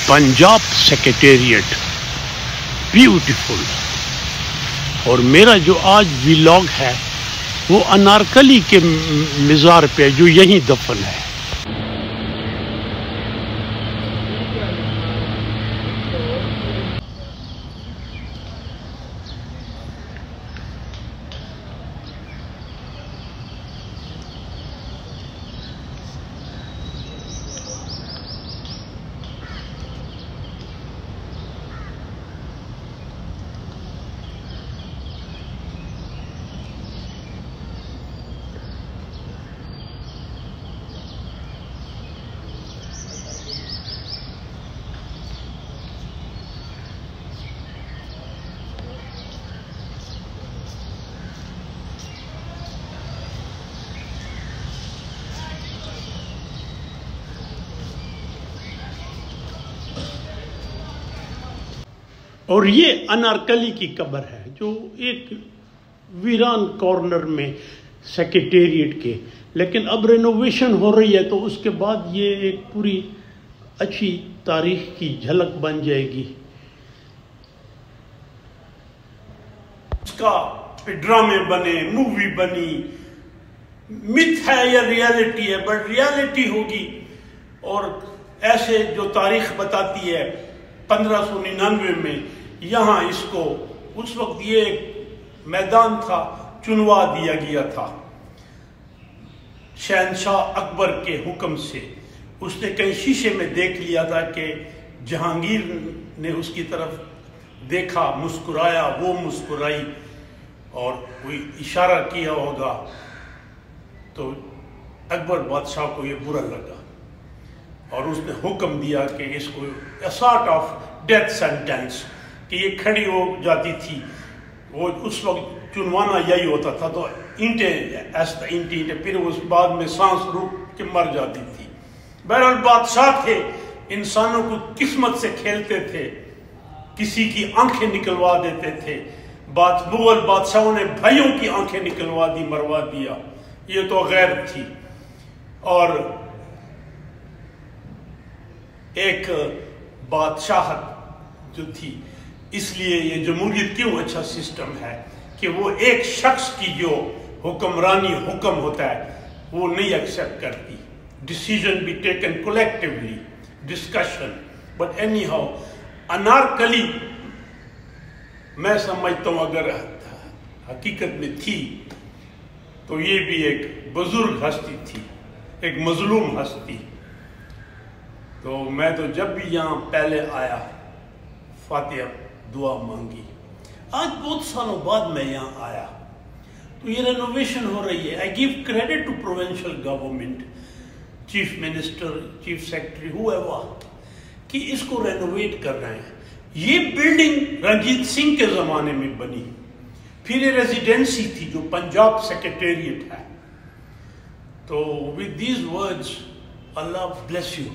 Punjab secretariat beautiful. और मेरा जो आज व्लॉग है वो अनारकली के मज़ार पे जो यहीं दफन है। और ये अनारकली की कब्र है जो एक वीरान कॉर्नर में सेक्रेटेरिएट के, लेकिन अब रेनोवेशन हो रही है तो उसके बाद ये एक पूरी अच्छी तारीख की झलक बन जाएगी। उसका ड्रामे बने, मूवी बनी, मिथ है या रियलिटी है, बट रियलिटी होगी। और ऐसे जो तारीख बताती है 1599 में यहाँ इसको, उस वक्त ये मैदान था, चुनवा दिया गया था शहंशाह अकबर के हुक्म से। उसने कहीं शीशे में देख लिया था कि जहांगीर ने उसकी तरफ देखा, मुस्कुराया, वो मुस्कुराई और कोई इशारा किया होगा, तो अकबर बादशाह को ये बुरा लगा और उसने हुक्म दिया कि इसको a sort of death sentence, कि ये खड़ी हो जाती थी। वो उस वक्त चुनवाना यही होता था, तो ईंटें ऐसा ईंटें, फिर उस बाद में सांस रुक के मर जाती थी। बहरहाल बादशाह थे, इंसानों को किस्मत से खेलते थे, किसी की आंखें निकलवा देते थे। मुगल बादशाहों ने भाइयों की आंखें निकलवा दी, मरवा दिया, ये तो गैर थी। और एक बादशाहत जो थी, इसलिए ये जमहूरियत क्यों अच्छा सिस्टम है कि वो एक शख्स की जो हुक्मरानी हुक्म होता है वो नहीं एक्सेप्ट करती। Decision be taken collectively, discussion. But any how Anarkali मैं समझता हूँ अगर हकीकत में थी तो ये भी एक बुजुर्ग हस्ती थी, एक मजलूम हस्ती। तो मैं तो जब भी यहाँ पहले आया फातिहा दुआ मांगी। आज बहुत सालों बाद मैं यहाँ आया तो ये रेनोवेशन हो रही है। I give credit to provincial government, chief minister, chief secretary, however, कि इसको रेनोवेट कर रहे हैं। ये बिल्डिंग रंजीत सिंह के जमाने में बनी, फिर ये रेजिडेंसी थी जो पंजाब सेक्रेटेरिएट है। तो with these words, Allah bless you.